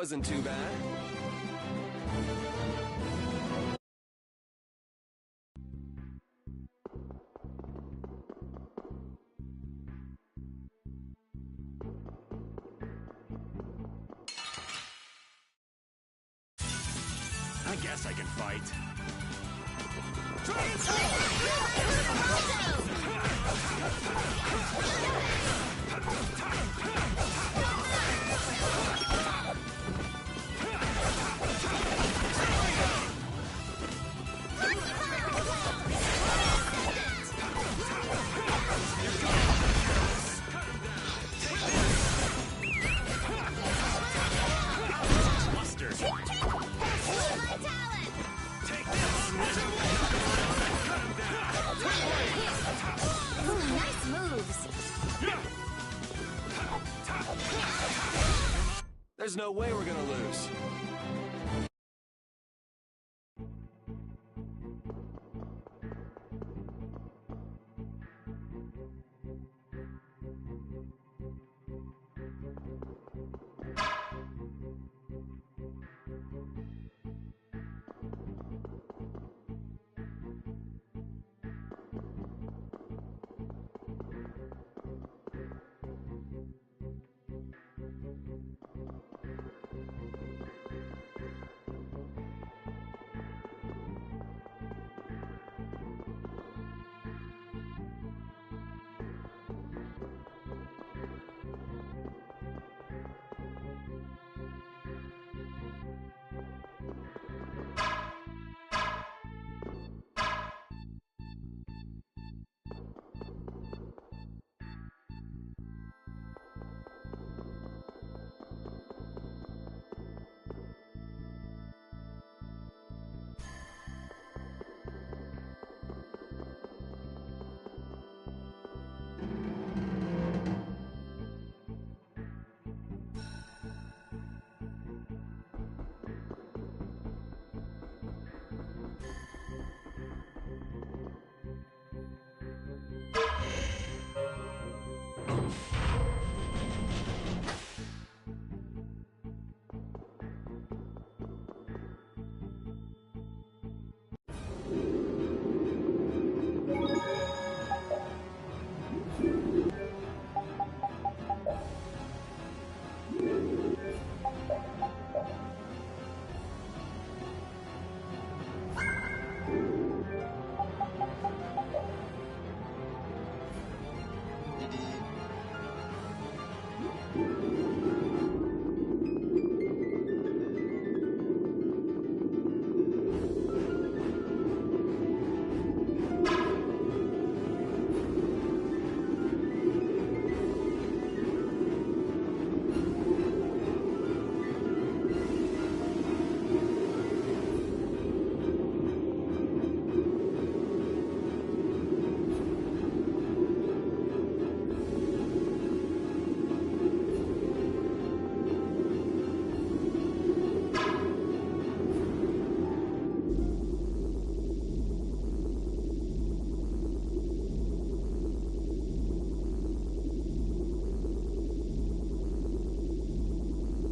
wasn't too bad. I guess I can fight. There's no way we're gonna lose.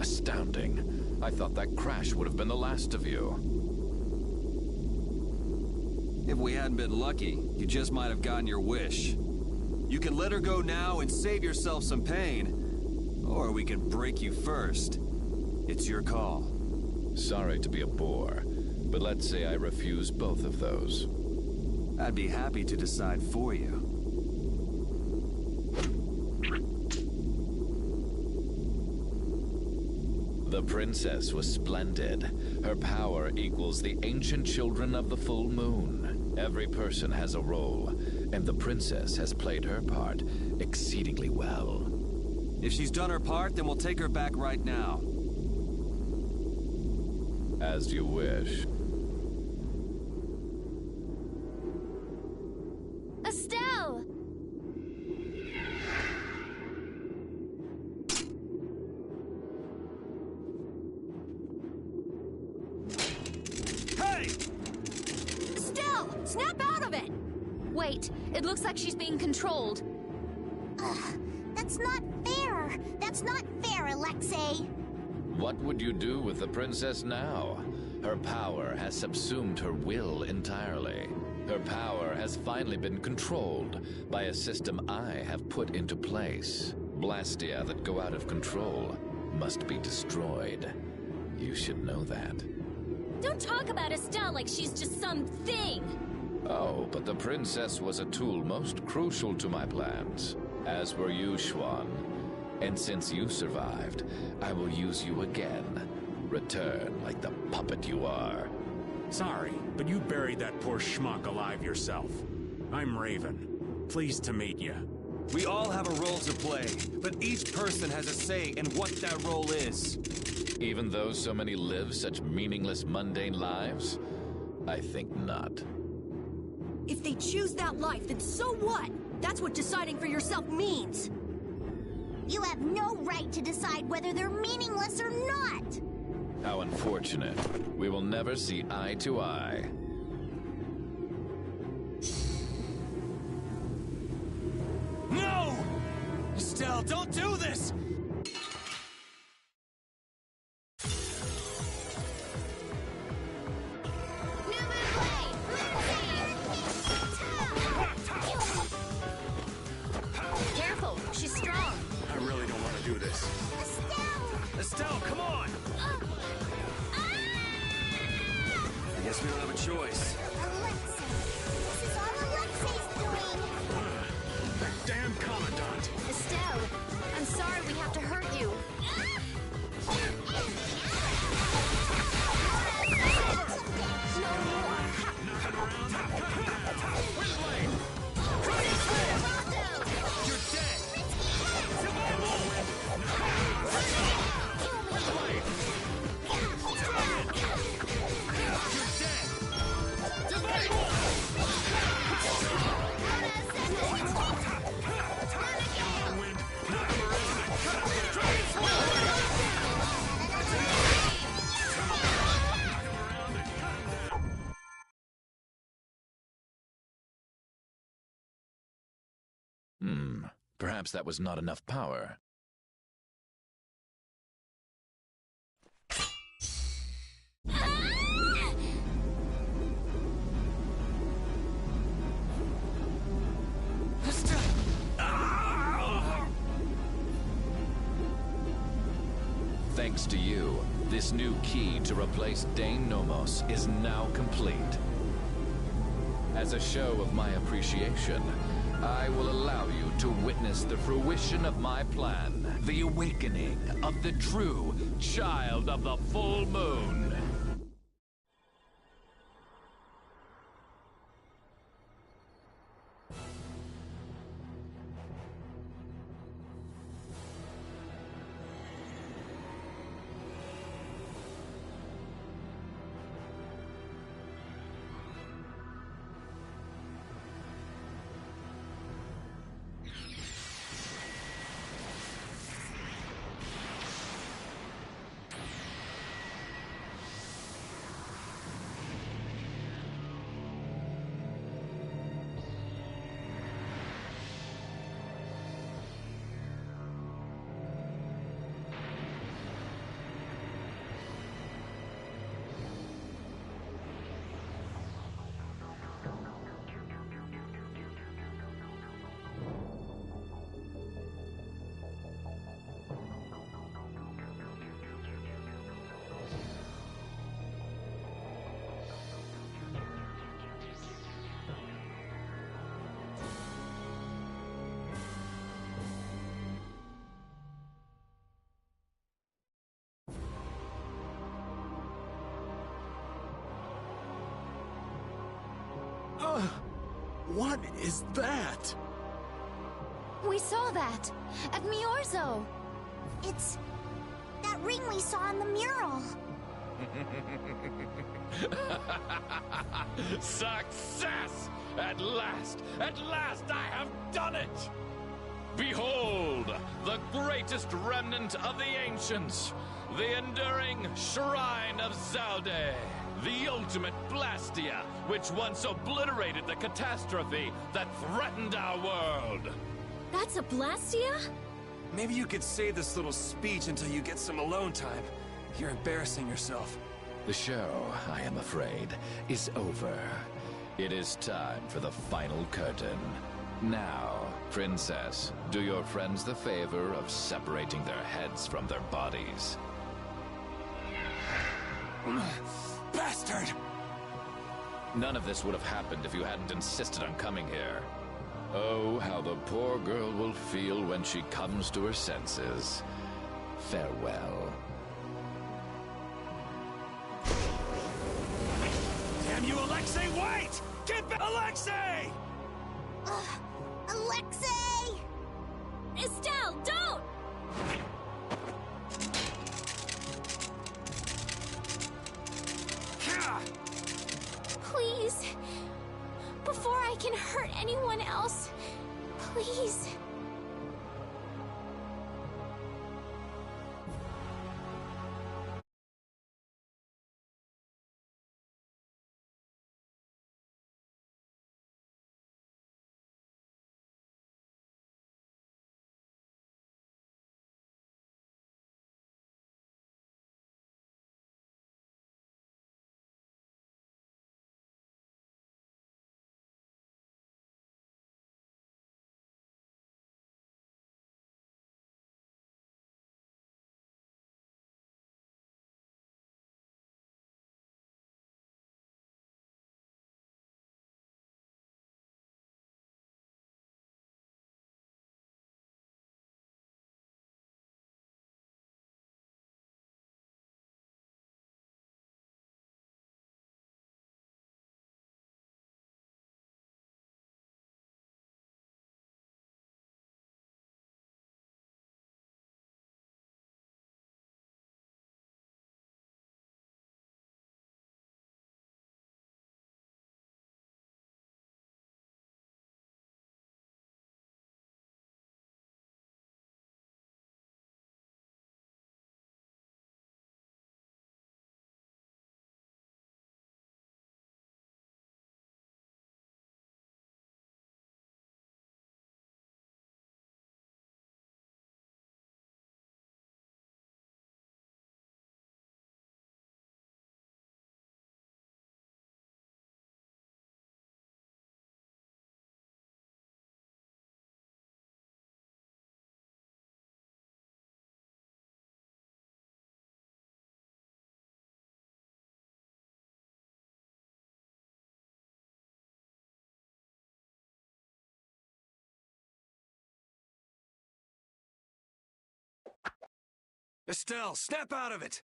Astounding. I thought that crash would have been the last of you. If we hadn't been lucky, you just might have gotten your wish. You can let her go now and save yourself some pain, or we can break you first. It's your call. Sorry to be a bore, but let's say I refuse both of those. I'd be happy to decide for you. The princess was splendid. Her power equals the ancient children of the full moon. Every person has a role, and the princess has played her part exceedingly well. If she's done her part, then we'll take her back right now. As you wish. Estelle! Hey! Estelle! Snap out of it! Wait, it looks like she's being controlled. That's not fair. That's not fair, Alexei. What would you do with the princess now? Her power has subsumed her will entirely. Her power has finally been controlled by a system I have put into place. Blastia that go out of control must be destroyed. You should know that. Don't talk about Estelle like she's just some thing! Oh, but the princess was a tool most crucial to my plans, as were you, Schwan. And since you survived, I will use you again. Return like the puppet you are. Sorry, but you buried that poor schmuck alive yourself. I'm Raven. Pleased to meet you. We all have a role to play, but each person has a say in what that role is. Even though so many live such meaningless, mundane lives? I think not. If they choose that life, then so what? That's what deciding for yourself means. You have no right to decide whether they're meaningless or not! How unfortunate. We will never see eye to eye. No! Estelle, don't do this! Careful, she's strong. I really don't want to do this. Estelle, come on! I guess we don't have a choice. Alexei! This is all Alexei's doing! That damn commandant! Estelle, I'm sorry we have to hurt you. You're dead! Perhaps that was not enough power. Thanks to you, this new key to replace Dane Nomos is now complete. As a show of my appreciation, I will allow you to witness the fruition of my plan, the awakening of the true child of the full moon. What is that? We saw that at Miorzo. It's that ring we saw on the mural. Success! At last I have done it! Behold, the greatest remnant of the ancients, the enduring Shrine of Zalde, the ultimate Blastia, which once obliterated the catastrophe that threatened our world. That's a Blastia? Maybe you could save this little speech until you get some alone time. You're embarrassing yourself. The show, I am afraid, is over. It is time for the final curtain. Now, Princess, do your friends the favor of separating their heads from their bodies. Bastard! None of this would have happened if you hadn't insisted on coming here. Oh, how the poor girl will feel when she comes to her senses. Farewell. Damn you, Alexei, wait! Get back! Alexei! Alexei! Estelle, don't! Please. Before I can hurt anyone else. Please. Estelle, snap out of it!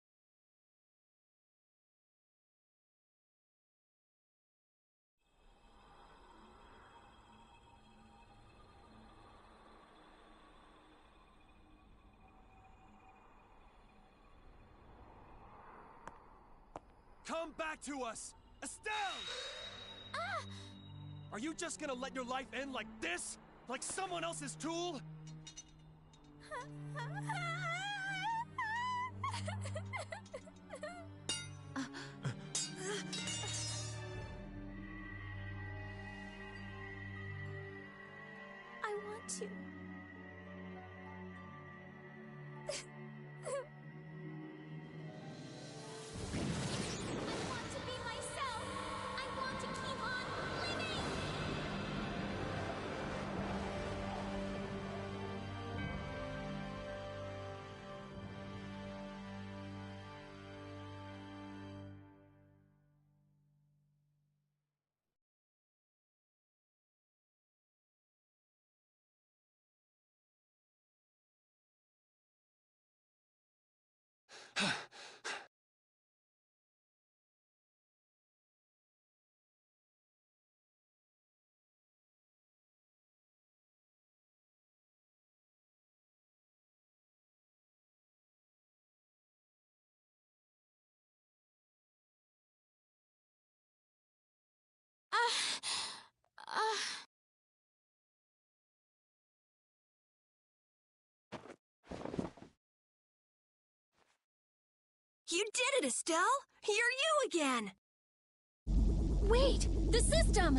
Come back to us! Estelle! Are you just gonna let your life end like this? Like someone else's tool? I want to. I want to be myself. I want to keep on living. You did it, Estelle! You're you again! Wait! The system!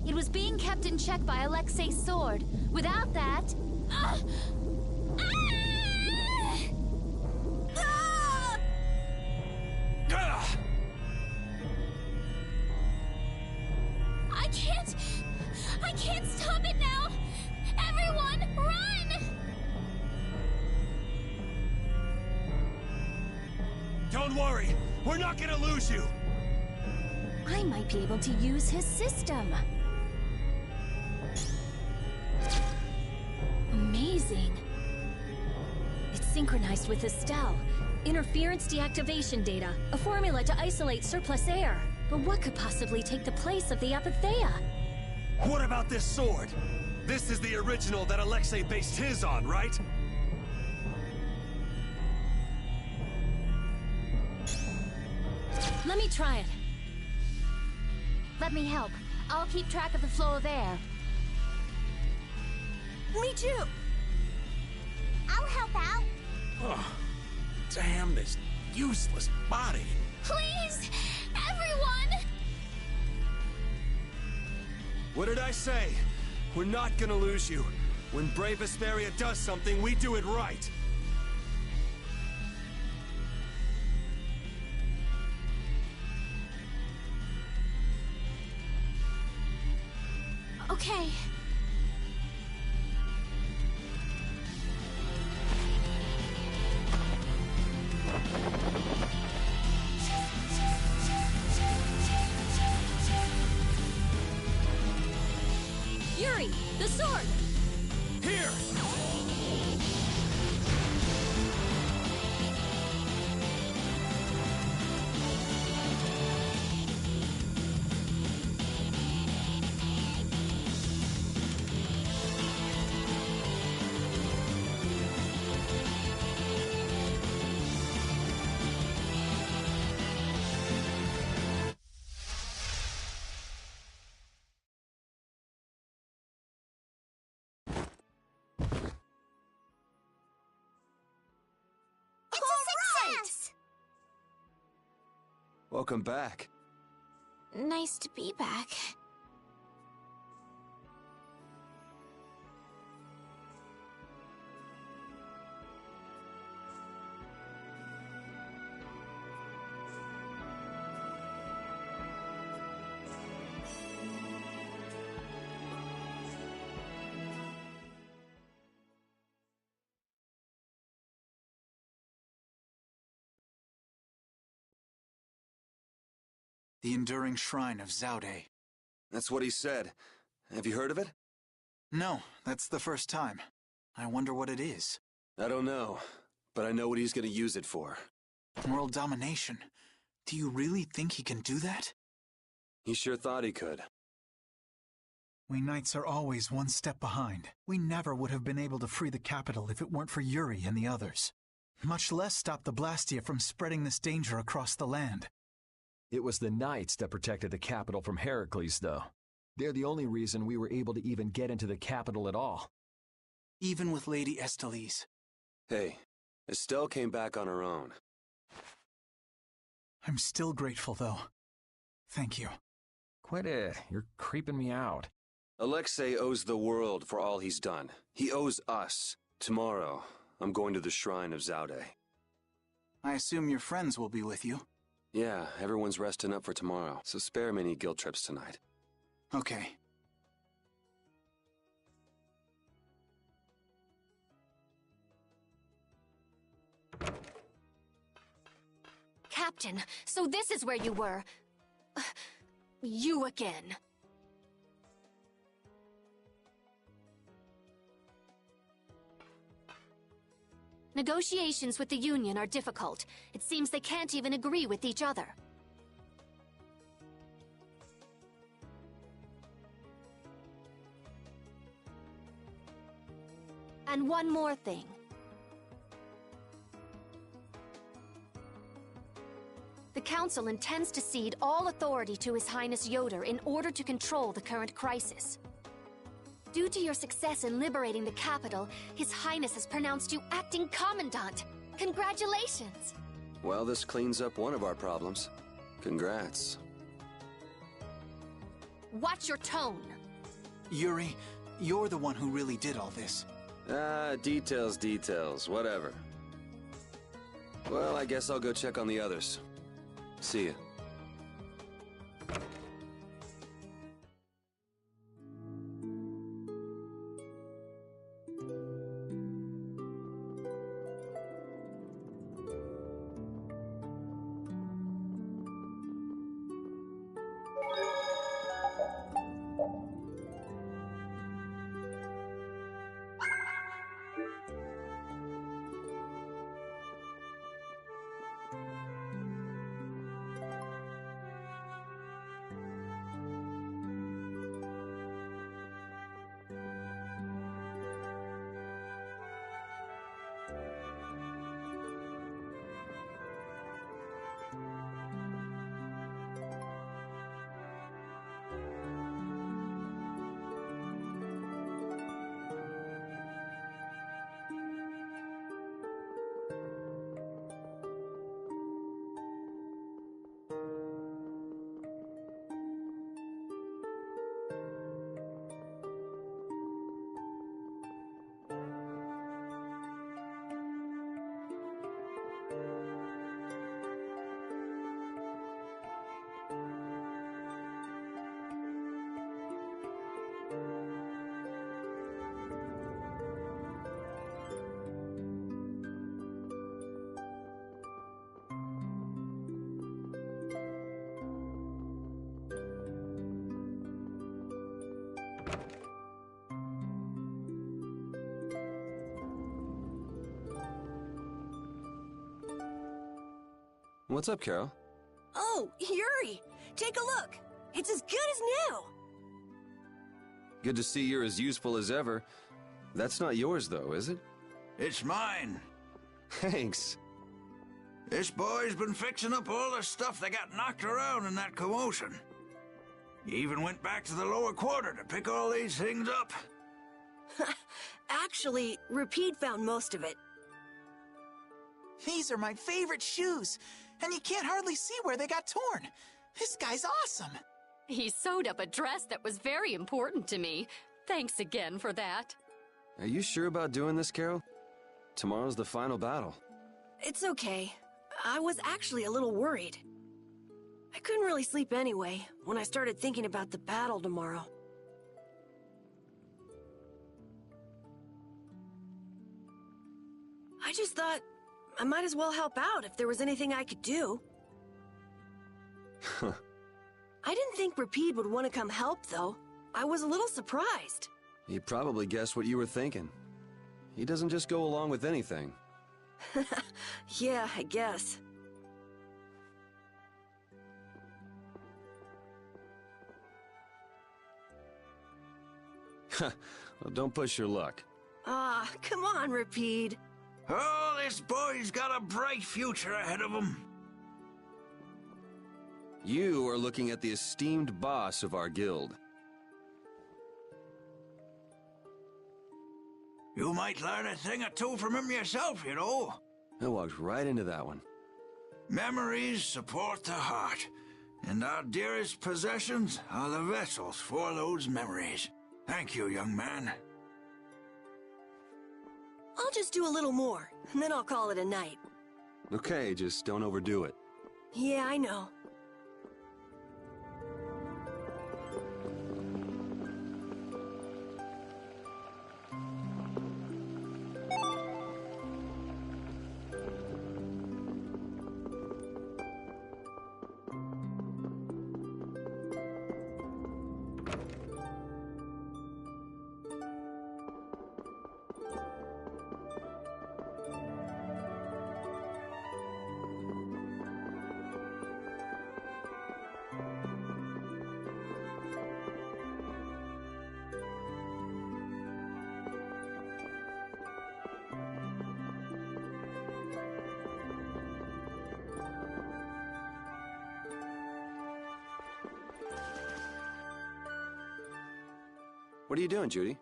It was being kept in check by Alexei's sword. Without that... Ah! Don't worry, we're not gonna lose you! I might be able to use his system. Amazing. It's synchronized with Estelle. Interference deactivation data. A formula to isolate surplus air. But what could possibly take the place of the Apatheia? What about this sword? This is the original that Alexei based his on, right? Let me try it. Let me help. I'll keep track of the flow of air. Me too! I'll help out. Oh, damn this useless body. Please! Everyone! What did I say? We're not gonna lose you. When Brave Vesperia does something, we do it right. Okay. Yuri, the sword! Here! Welcome back. Nice to be back. The Enduring Shrine of Zaude. That's what he said. Have you heard of it? No, that's the first time. I wonder what it is. I don't know, but I know what he's gonna use it for. World domination. Do you really think he can do that? He sure thought he could. We Knights are always one step behind. We never would have been able to free the capital if it weren't for Yuri and the others. Much less stop the Blastia from spreading this danger across the land. It was the Knights that protected the capital from Heracles, though. They're the only reason we were able to even get into the capital at all. Even with Lady Estellise. Hey, Estelle came back on her own. I'm still grateful, though. Thank you. Quit it. You're creeping me out. Alexei owes the world for all he's done. He owes us. Tomorrow, I'm going to the Shrine of Zaude. I assume your friends will be with you. Yeah, everyone's resting up for tomorrow, so spare me any guilt trips tonight. Okay. Captain, so this is where you were. You again. Negotiations with the Union are difficult. It seems they can't even agree with each other. And one more thing. The Council intends to cede all authority to His Highness Yoder in order to control the current crisis. Due to your success in liberating the capital, His Highness has pronounced you acting commandant. Congratulations! Well, this cleans up one of our problems. Congrats. Watch your tone. Yuri, you're the one who really did all this. Details, whatever. Well, I guess I'll go check on the others. See ya. What's up, Carol? Oh, Yuri! Take a look! It's as good as new! Good to see you're as useful as ever. That's not yours, though, is it? It's mine. Thanks. This boy's been fixing up all the stuff that got knocked around in that commotion. He even went back to the lower quarter to pick all these things up. Actually, Rapide found most of it. These are my favorite shoes, and you can't hardly see where they got torn. This guy's awesome. He sewed up a dress that was very important to me. Thanks again for that. Are you sure about doing this, Carol? Tomorrow's the final battle. It's okay. I was actually a little worried. I couldn't really sleep anyway, when I started thinking about the battle tomorrow. I just thought I might as well help out if there was anything I could do. I didn't think Rapide would want to come help, though. I was a little surprised. He probably guessed what you were thinking. He doesn't just go along with anything. Yeah, I guess. Well, don't push your luck. Ah, come on, Rapide. Oh, this boy's got a bright future ahead of him. You are looking at the esteemed boss of our guild. You might learn a thing or two from him yourself, you know. I walked right into that one. Memories support the heart, and our dearest possessions are the vessels for those memories. Thank you, young man. I'll just do a little more, and then I'll call it a night. Okay, just don't overdo it. Yeah, I know. What are you doing, Judy?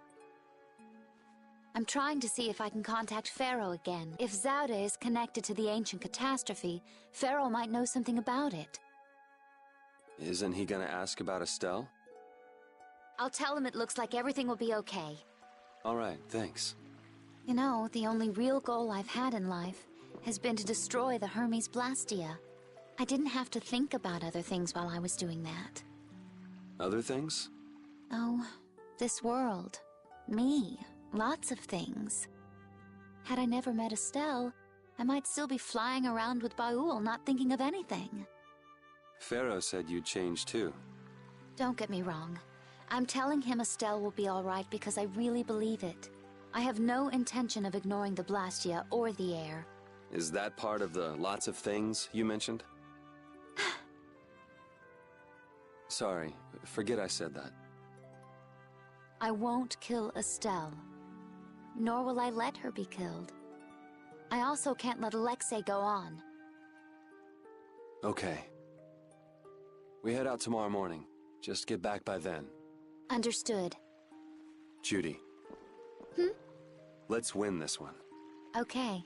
I'm trying to see if I can contact Pharaoh again. If Zaude is connected to the ancient catastrophe, Pharaoh might know something about it. Isn't he gonna ask about Estelle? I'll tell him it looks like everything will be okay. All right, thanks. You know, the only real goal I've had in life has been to destroy the Hermes Blastia. I didn't have to think about other things while I was doing that. Other things? Oh, this world. Me. Lots of things. Had I never met Estelle, I might still be flying around with Baul, not thinking of anything. Pharaoh said you'd change too. Don't get me wrong. I'm telling him Estelle will be all right because I really believe it. I have no intention of ignoring the Blastia or the air. Is that part of the lots of things you mentioned? Sorry, forget I said that. I won't kill Estelle. Nor will I let her be killed. I also can't let Alexei go on. Okay. We head out tomorrow morning. Just get back by then. Understood. Judy. Let's win this one. Okay.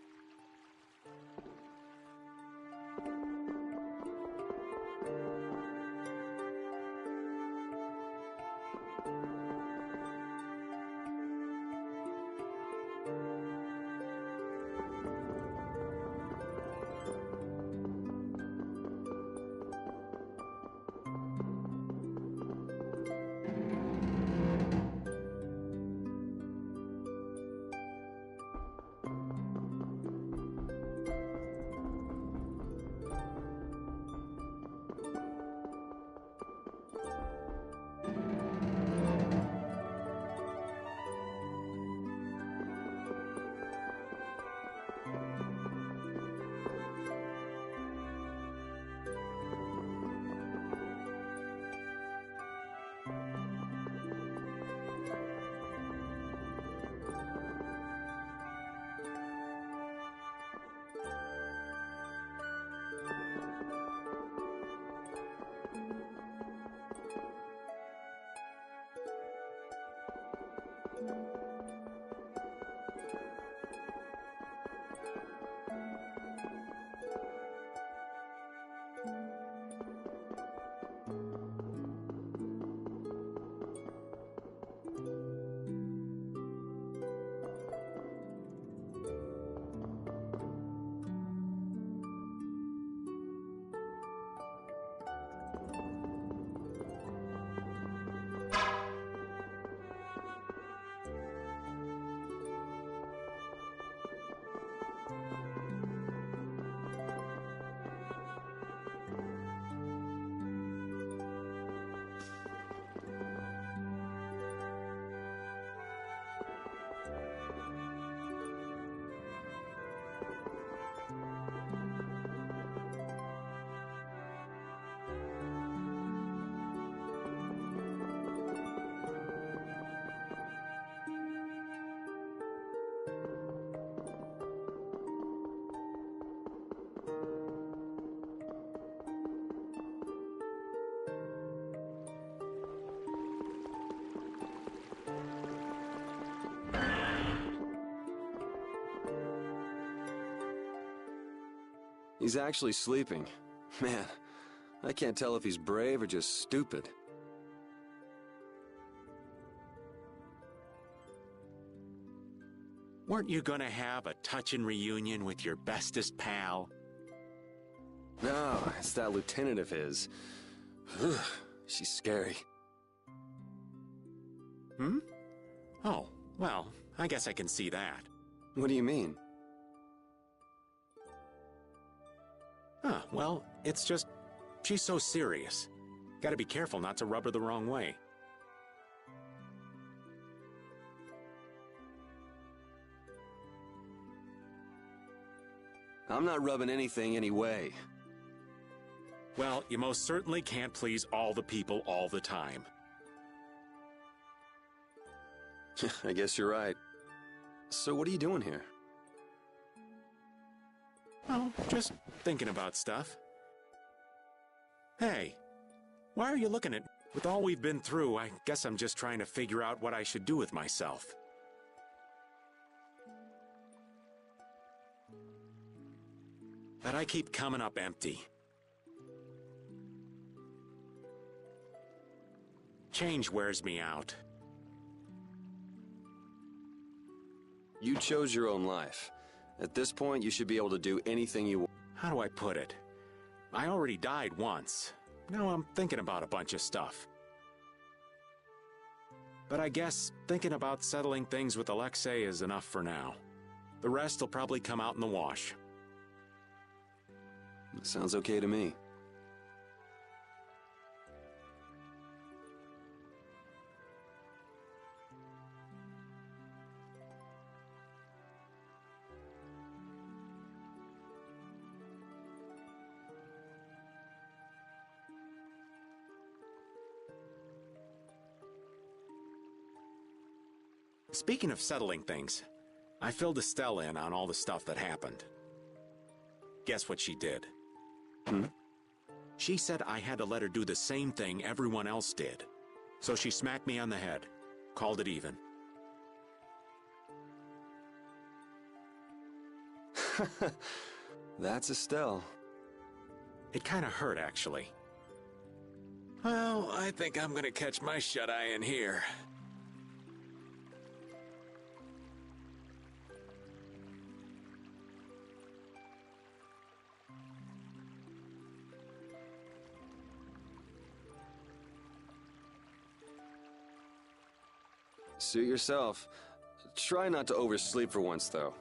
He's actually sleeping. Man, I can't tell if he's brave or just stupid. Weren't you gonna have a touching reunion with your bestest pal? No, it's that lieutenant of his. She's scary. Hmm? Oh, well, I guess I can see that. What do you mean? Huh, well, it's just... she's so serious. Gotta be careful not to rub her the wrong way. I'm not rubbing anything anyway. Well, you most certainly can't please all the people all the time. I guess you're right. So what are you doing here? Oh, just thinking about stuff. Hey, why are you looking at... With all we've been through, I guess I'm just trying to figure out what I should do with myself. But I keep coming up empty. Change wears me out. You chose your own life. At this point, you should be able to do anything you want. How do I put it? I already died once. Now I'm thinking about a bunch of stuff. But I guess thinking about settling things with Alexei is enough for now. The rest will probably come out in the wash. Sounds okay to me. Speaking of settling things, I filled Estelle in on all the stuff that happened. Guess what she did? She said I had to let her do the same thing everyone else did. So she smacked me on the head. Called it even. That's Estelle. It kind of hurt, actually. Well, I think I'm gonna catch my shut-eye in here. Suit yourself. Try not to oversleep for once, though.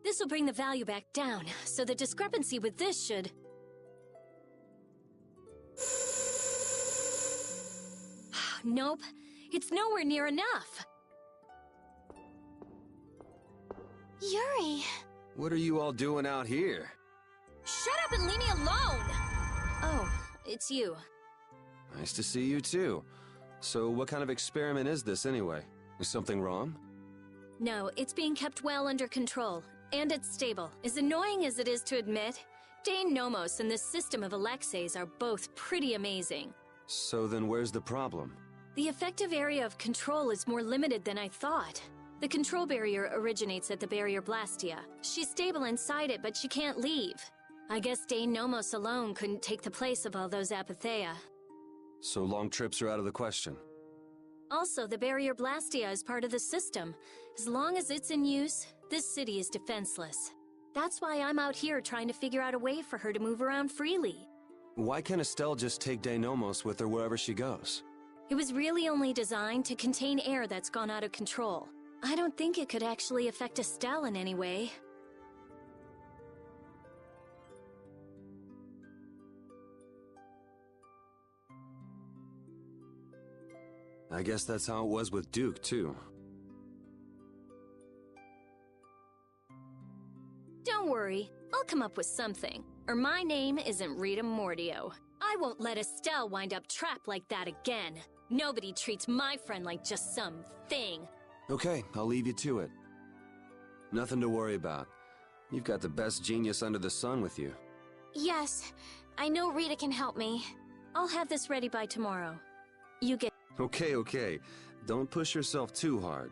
This will bring the value back down, so the discrepancy with this should... Nope, it's nowhere near enough. Yuri! What are you all doing out here? Shut up and leave me alone! Oh, it's you. Nice to see you, too. So what kind of experiment is this, anyway? Is something wrong? No, it's being kept well under control. And it's stable. As annoying as it is to admit, Dane Nomos and this system of Alexei's are both pretty amazing. So then where's the problem? The effective area of control is more limited than I thought. The control barrier originates at the barrier Blastia. She's stable inside it, but she can't leave. I guess Dane Nomos alone couldn't take the place of all those Apatheia. So long trips are out of the question. Also, the barrier Blastia is part of the system. As long as it's in use, this city is defenseless. That's why I'm out here trying to figure out a way for her to move around freely. Why can't Estelle just take Deinomos with her wherever she goes? It was really only designed to contain air that's gone out of control. I don't think it could actually affect Estelle in any way. I guess that's how it was with Duke, too. Don't worry, I'll come up with something. Or my name isn't Rita Mordio. I won't let Estelle wind up trapped like that again. Nobody treats my friend like just some thing. Okay, I'll leave you to it. Nothing to worry about. You've got the best genius under the sun with you. Yes, I know Rita can help me. I'll have this ready by tomorrow. You get... Okay. Don't push yourself too hard.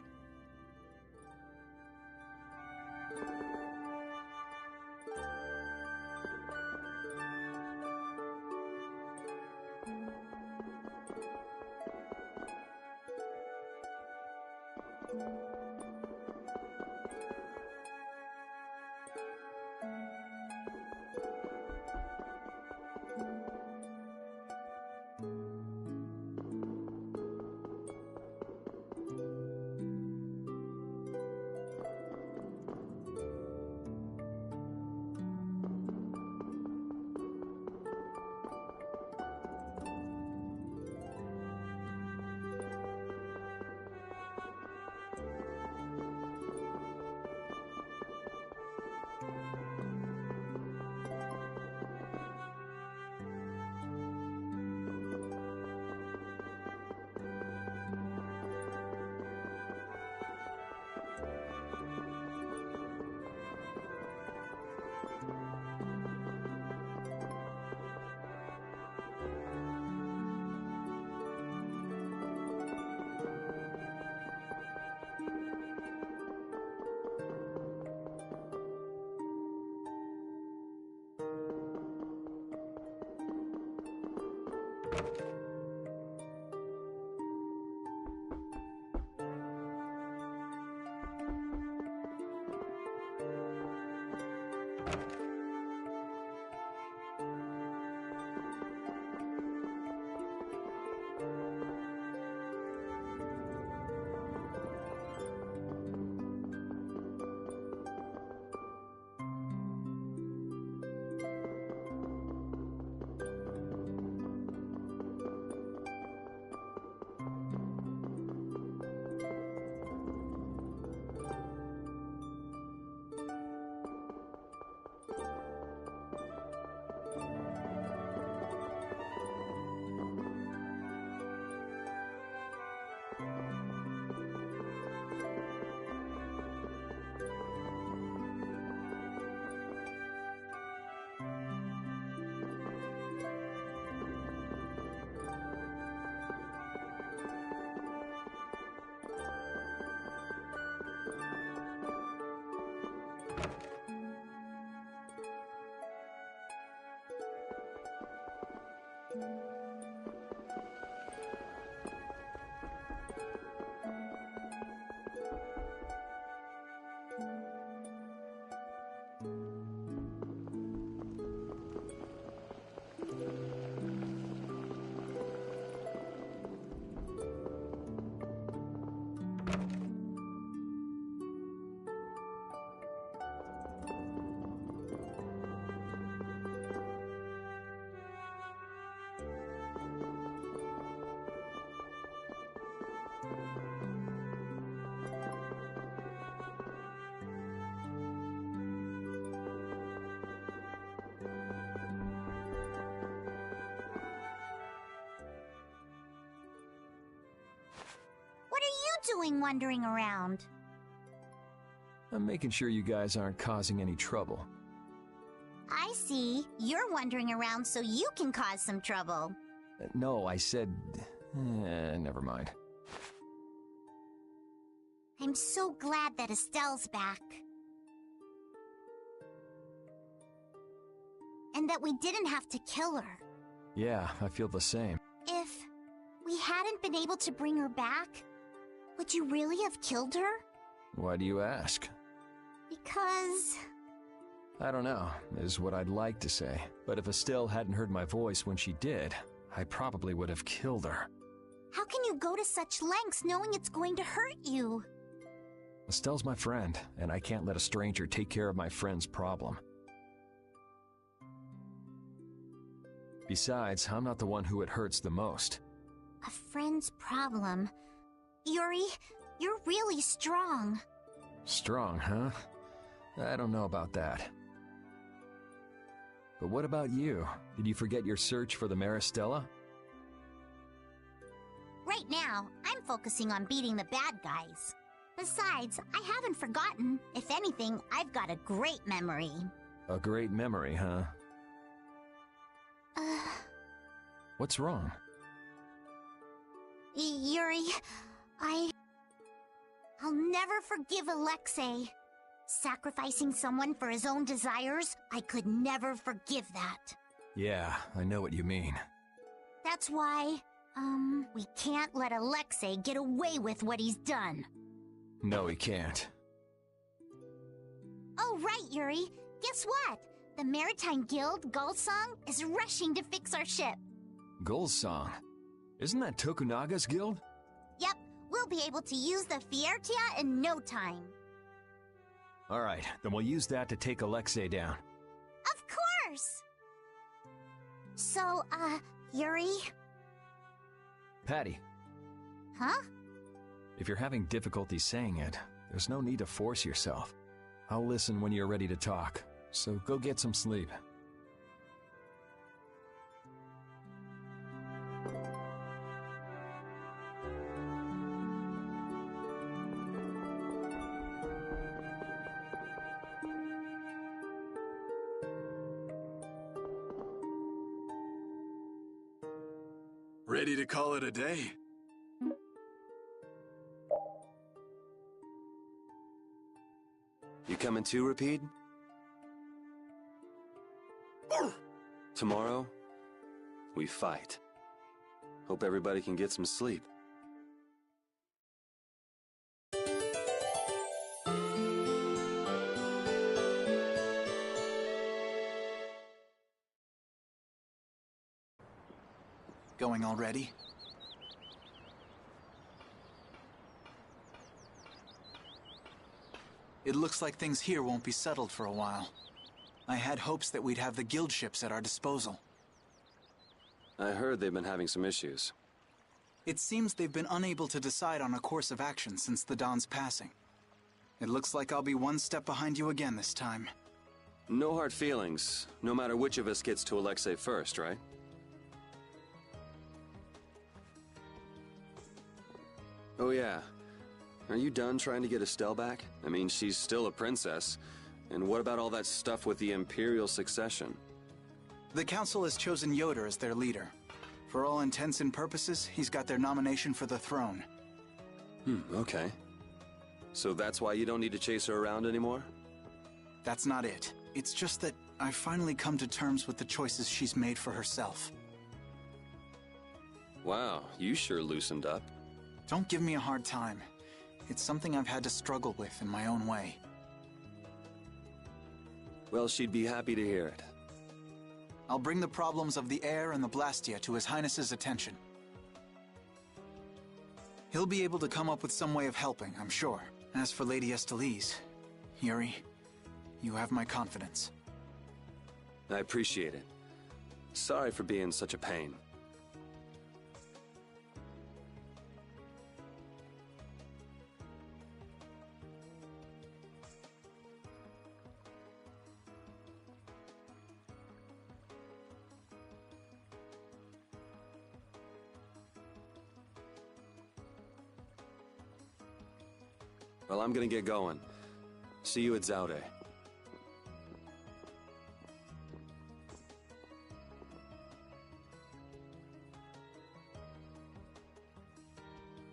Doing wandering around? I'm making sure you guys aren't causing any trouble. I see. You're wandering around so you can cause some trouble. No, I said... never mind. I'm so glad that Estelle's back. And that we didn't have to kill her. Yeah, I feel the same. If we hadn't been able to bring her back, would you really have killed her? Why do you ask? Because... I don't know, is what I'd like to say. But if Estelle hadn't heard my voice when she did, I probably would have killed her. How can you go to such lengths knowing it's going to hurt you? Estelle's my friend, and I can't let a stranger take care of my friend's problem. Besides, I'm not the one who it hurts the most. A friend's problem. Yuri, you're really strong. Strong, huh? I don't know about that. But what about you? Did you forget your search for the Maristella? Right now, I'm focusing on beating the bad guys. Besides, I haven't forgotten. If anything, I've got a great memory. A great memory, huh? What's wrong? Yuri, I'll never forgive Alexei. Sacrificing someone for his own desires, I could never forgive that. Yeah, I know what you mean. That's why, we can't let Alexei get away with what he's done. No, he can't. Oh, right, Yuri. Guess what? The Maritime Guild, Gullsong, is rushing to fix our ship. Gullsong? Isn't that Tokunaga's guild? Yep, we'll be able to use the Fiertia in no time. Alright, then we'll use that to take Alexei down. Of course! So, Yuri? Patty. Huh? If you're having difficulty saying it, there's no need to force yourself. I'll listen when you're ready to talk, so go get some sleep. Ready to call it a day? You coming too, Rapide? Tomorrow, we fight. Hope everybody can get some sleep. Going already? It looks like things here won't be settled for a while. I had hopes that we'd have the guild ships at our disposal. I heard they've been having some issues. It seems they've been unable to decide on a course of action since the Dawn's passing. It looks like I'll be one step behind you again this time. No hard feelings, no matter which of us gets to Alexei first, right? Oh yeah. Are you done trying to get Estelle back? I mean, she's still a princess. And what about all that stuff with the Imperial succession? The Council has chosen Yoder as their leader. For all intents and purposes, he's got their nomination for the throne. Okay. So that's why you don't need to chase her around anymore? That's not it. It's just that I've finally come to terms with the choices she's made for herself. Wow, you sure loosened up. Don't give me a hard time. It's something I've had to struggle with in my own way. Well, she'd be happy to hear it. I'll bring the problems of the air and the Blastia to His Highness's attention. He'll be able to come up with some way of helping, I'm sure. As for Lady Estellise, Yuri, you have my confidence. I appreciate it. Sorry for being such a pain. Well, I'm gonna get going. See you at Zaude.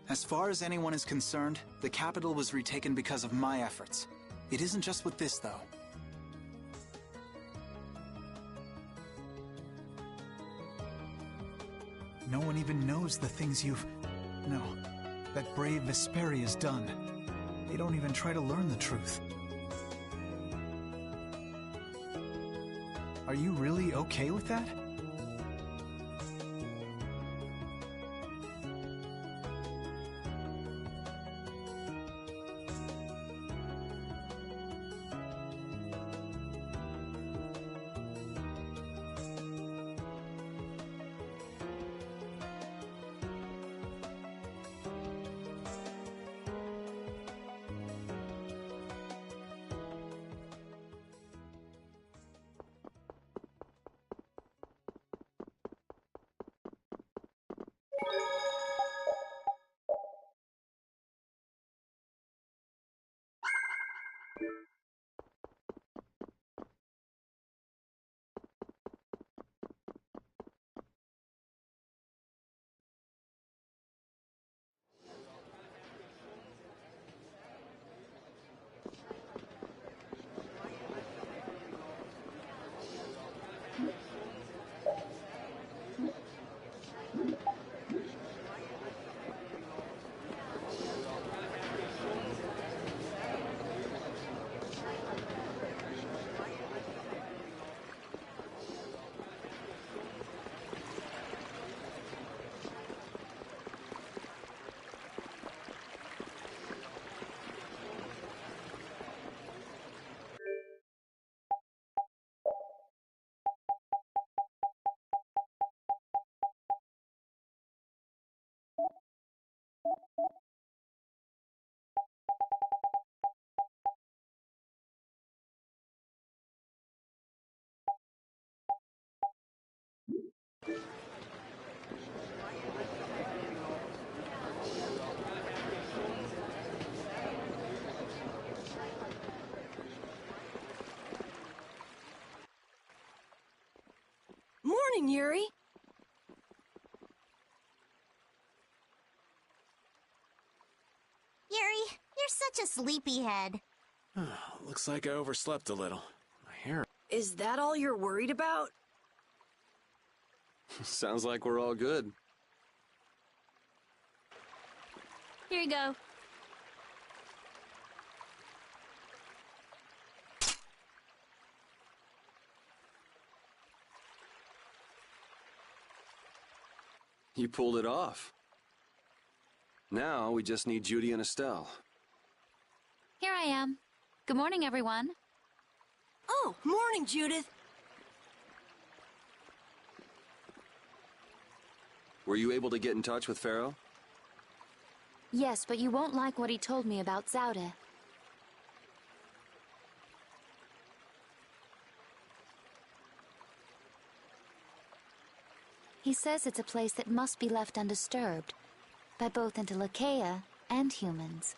As far as anyone is concerned, the capital was retaken because of my efforts. It isn't just with this, though. No one even knows the things you've... No, that brave Vesperia's done. They don't even try to learn the truth. Are you really okay with that? Morning, Yuri. Yuri, you're such a sleepyhead. Looks like I overslept a little. My hair... Is that all you're worried about? Sounds like we're all good. Here you go. You pulled it off. Now we just need Judy and Estelle. Here I am. Good morning, everyone. Oh, morning, Judith. Were you able to get in touch with Pharaoh? Yes, but you won't like what he told me about Zaude. He says it's a place that must be left undisturbed by both Interleuchea and humans.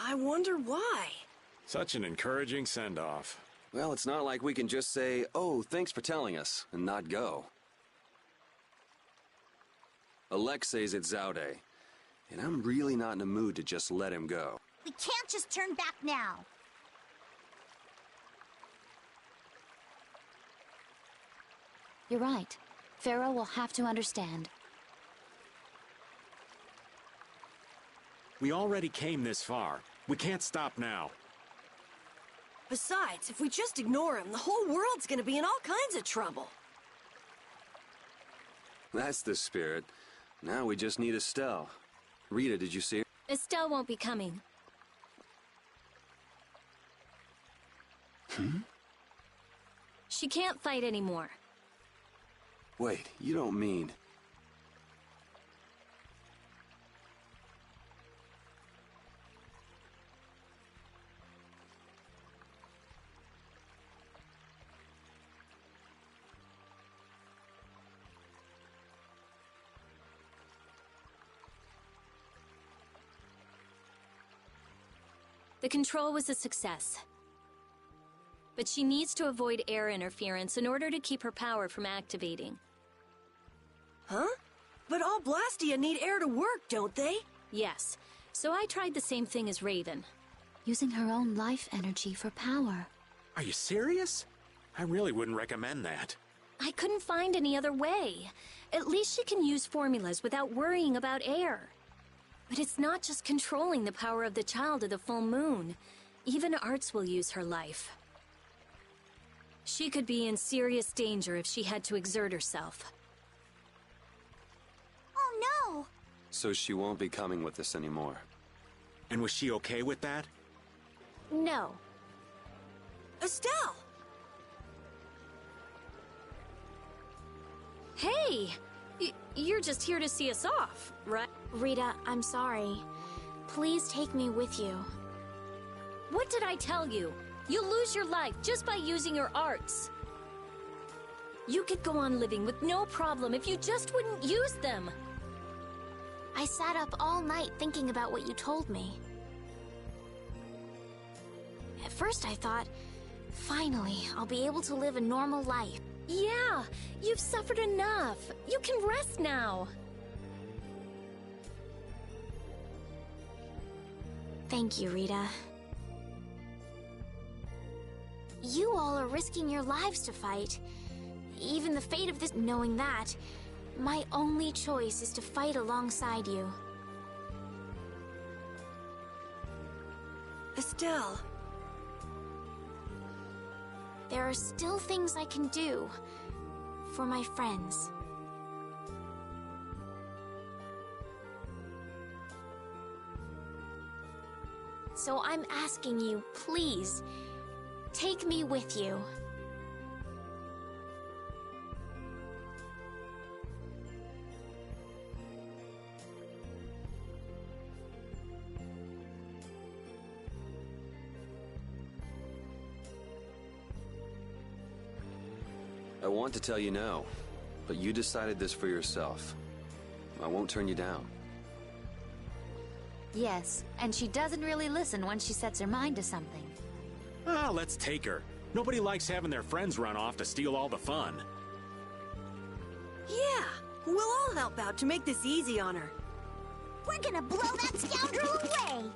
I wonder why. Such an encouraging send-off. Well, it's not like we can just say, "Oh, thanks for telling us," and not go. Alexei's at Zaude, and I'm really not in a mood to just let him go. We can't just turn back now. You're right. Pharaoh will have to understand. We already came this far. We can't stop now. Besides, if we just ignore him, the whole world's gonna be in all kinds of trouble. That's the spirit. Now we just need Estelle. Rita, did you see her? Estelle won't be coming. She can't fight anymore. Wait, you don't mean... The control was a success. But she needs to avoid air interference in order to keep her power from activating. Huh? But all Blastia need air to work, don't they? Yes. So I tried the same thing as Raven. Using her own life energy for power. Are you serious? I really wouldn't recommend that. I couldn't find any other way. At least she can use formulas without worrying about air. But it's not just controlling the power of the child of the full moon. Even Arts will use her life. She could be in serious danger if she had to exert herself. Oh no! So she won't be coming with us anymore. And was she okay with that? No. Estelle! Hey! You're just here to see us off, right? Rita, I'm sorry. Please take me with you. What did I tell you? You'll lose your life just by using your arts. You could go on living with no problem if you just wouldn't use them. I sat up all night thinking about what you told me. At first I thought, finally, I'll be able to live a normal life. Yeah, you've suffered enough. You can rest now. Thank you, Rita. You all are risking your lives to fight. Even the fate of this, knowing that, my only choice is to fight alongside you. Estelle. There are still things I can do for my friends. So I'm asking you, please, take me with you. I want to tell you no, but you decided this for yourself. I won't turn you down. Yes, and she doesn't really listen once she sets her mind to something. Ah, let's take her. Nobody likes having their friends run off to steal all the fun. Yeah, we'll all help out to make this easy on her. We're gonna blow that scoundrel away!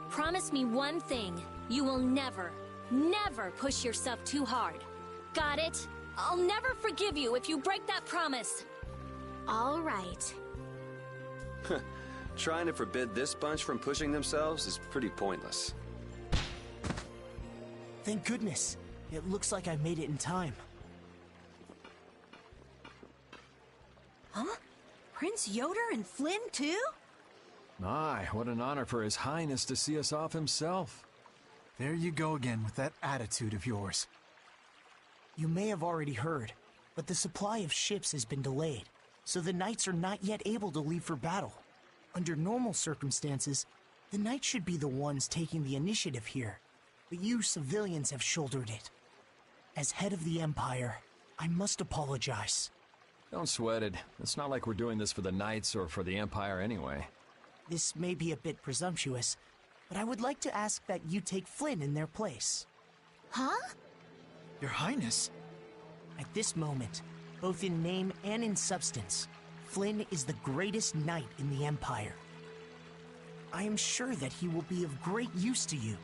Promise me one thing. You will never push yourself too hard. Got it? I'll never forgive you if you break that promise. All right. Trying to forbid this bunch from pushing themselves is pretty pointless. Thank goodness. It looks like I made it in time. Huh? Prince Yoder and Flynn, too? My, what an honor for His Highness to see us off himself. There you go again with that attitude of yours. You may have already heard, but the supply of ships has been delayed, so the knights are not yet able to leave for battle. Under normal circumstances, the knights should be the ones taking the initiative here, but you civilians have shouldered it. As head of the Empire, I must apologize. Don't sweat it. It's not like we're doing this for the knights or for the Empire anyway. This may be a bit presumptuous, but I would like to ask that you take Flynn in their place. Huh? Your Highness? At this moment, both in name and in substance, Flynn is the greatest knight in the Empire. I am sure that he will be of great use to you.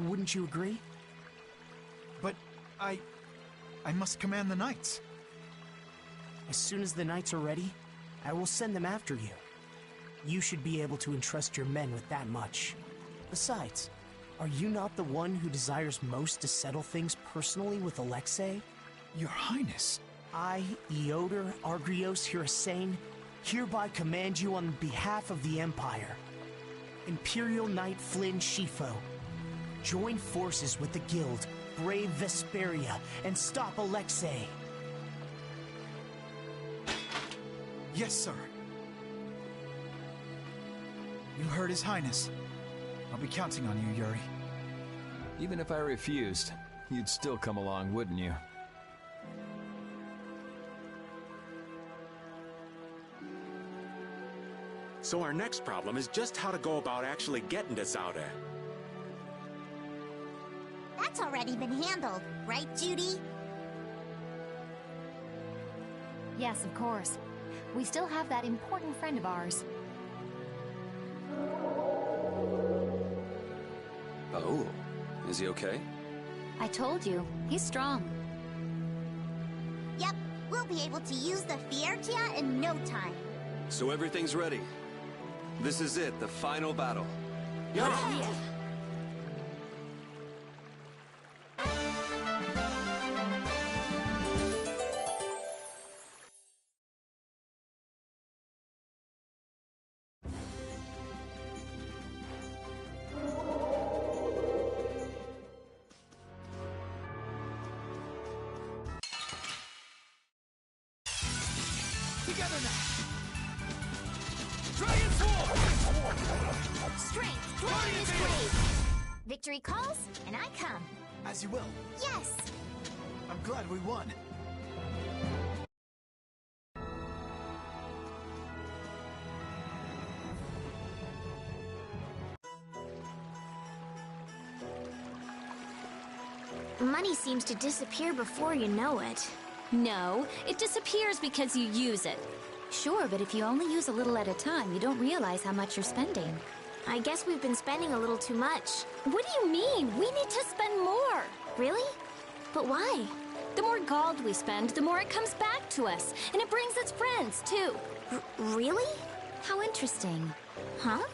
Wouldn't you agree? But I must command the knights. As soon as the knights are ready, I will send them after you. You should be able to entrust your men with that much. Besides, are you not the one who desires most to settle things personally with Alexei? Your Highness. I, Eoder Argrios Hyrasane, hereby command you on behalf of the Empire. Imperial Knight Flynn Shifo, join forces with the Guild, brave Vesperia, and stop Alexei. Yes, sir. You heard His Highness. I'll be counting on you, Yuri. Even if I refused, you'd still come along, wouldn't you? So our next problem is just how to go about actually getting to Zaude. That's already been handled, right, Judy? Yes, of course. We still have that important friend of ours. Oh, is he okay? I told you, he's strong. Yep, we'll be able to use the Fiertia in no time. So everything's ready. This is it, the final battle. Yeah. Together now! Dragon Sword! Strength, Guardian's Grave! Victory calls, and I come. As you will. Yes! I'm glad we won. Money seems to disappear before you know it. No, it disappears because you use it. Sure, but if you only use a little at a time, you don't realize how much you're spending. I guess we've been spending a little too much. What do you mean? We need to spend more. Really? But why? The more gold we spend, the more it comes back to us. And it brings its friends, too. Really? How interesting. Huh?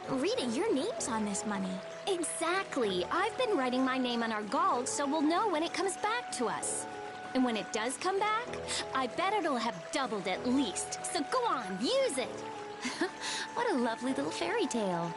Rita, your name's on this money. Exactly. I've been writing my name on our gold so we'll know when it comes back to us. And when it does come back, I bet it'll have doubled at least. So go on, use it! What a lovely little fairy tale.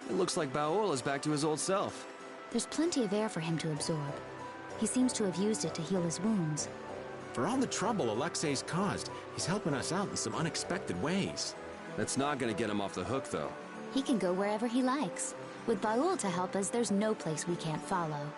It looks like Baol is back to his old self. There's plenty of air for him to absorb. He seems to have used it to heal his wounds. For all the trouble Alexei's caused, he's helping us out in some unexpected ways. That's not gonna get him off the hook, though. He can go wherever he likes. With Baul to help us, there's no place we can't follow.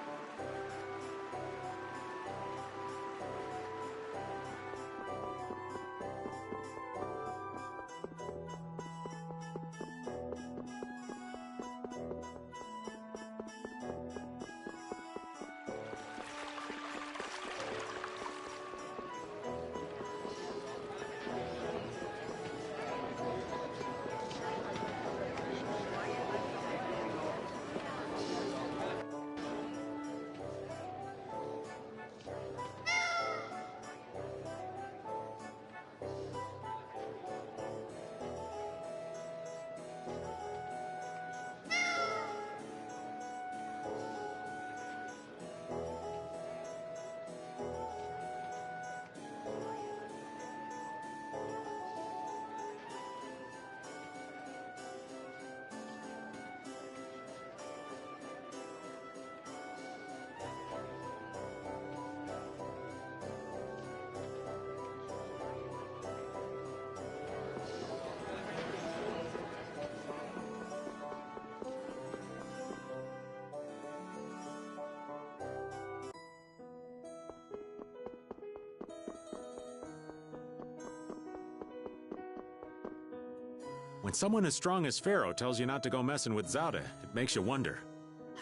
When someone as strong as Pharaoh tells you not to go messing with Zada, it makes you wonder.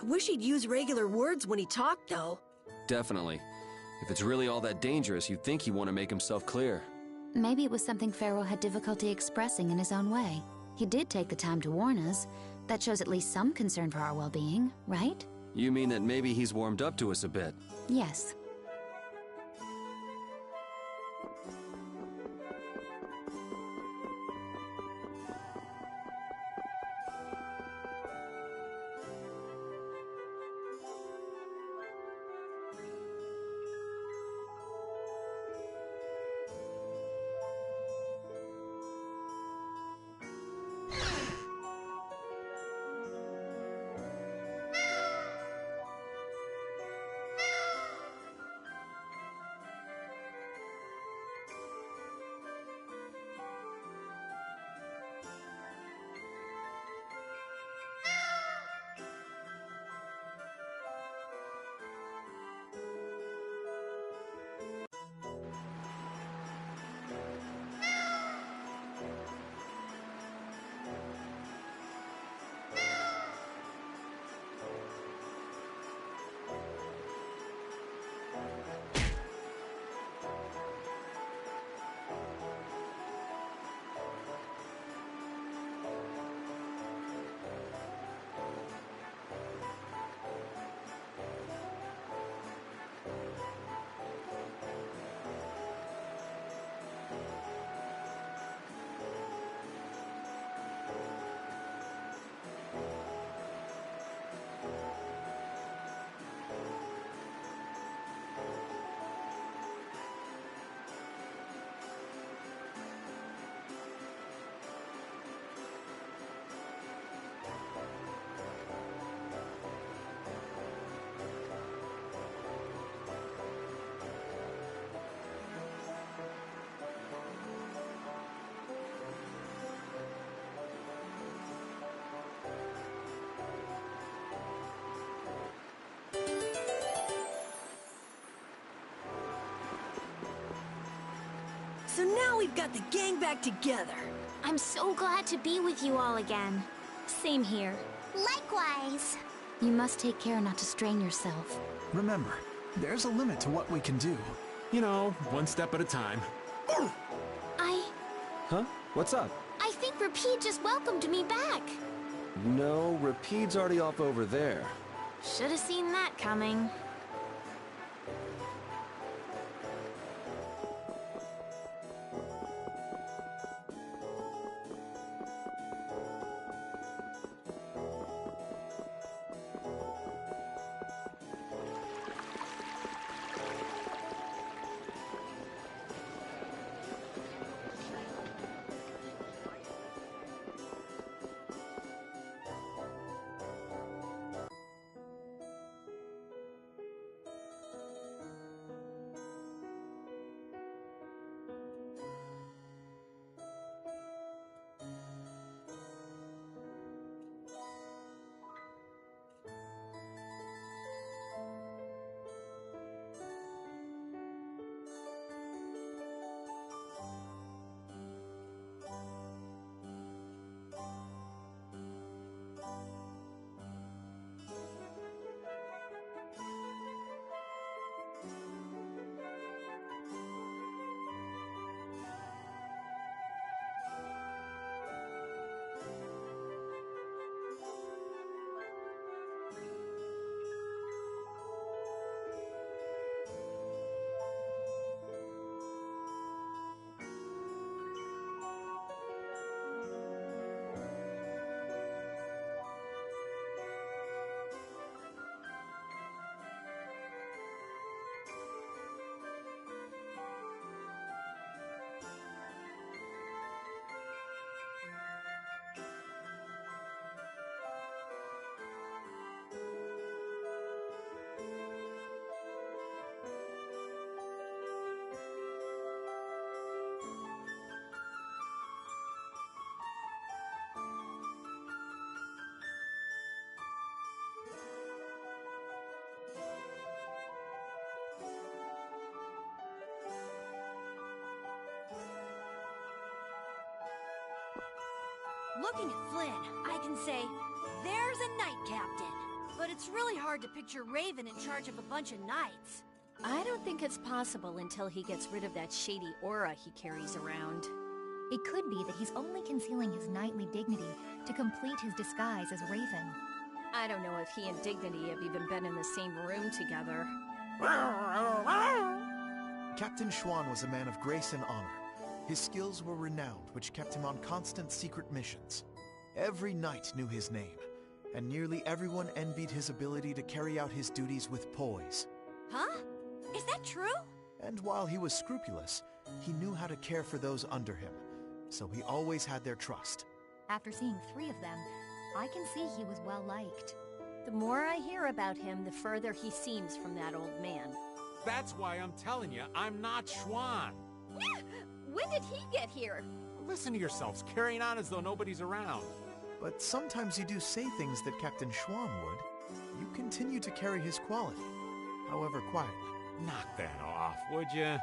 I wish he'd use regular words when he talked, though. Definitely. If it's really all that dangerous, you'd think he'd want to make himself clear. Maybe it was something Pharaoh had difficulty expressing in his own way. He did take the time to warn us. That shows at least some concern for our well-being, right? You mean that maybe he's warmed up to us a bit? Yes. So now we've got the gang back together. I'm so glad to be with you all again. Same here. Likewise. You must take care not to strain yourself. Remember, there's a limit to what we can do. You know, one step at a time. Huh? What's up? I think Rapide just welcomed me back. No, Rapide's already off over there. Should have seen that coming. Looking at Flynn, I can say, there's a knight captain. But it's really hard to picture Raven in charge of a bunch of knights. I don't think it's possible until he gets rid of that shady aura he carries around. It could be that he's only concealing his knightly dignity to complete his disguise as Raven. I don't know if he and Dignity have even been in the same room together. Captain Schwan was a man of grace and honor. His skills were renowned, which kept him on constant secret missions. Every knight knew his name, and nearly everyone envied his ability to carry out his duties with poise. Huh? Is that true? And while he was scrupulous, he knew how to care for those under him, so he always had their trust. After seeing 3 of them, I can see he was well liked. The more I hear about him, the further he seems from that old man. That's why I'm telling you, I'm not Schwan. When did he get here? Listen to yourselves, carrying on as though nobody's around. But sometimes you do say things that Captain Schwan would. You continue to carry his quality, however quietly. Knock that off, would you?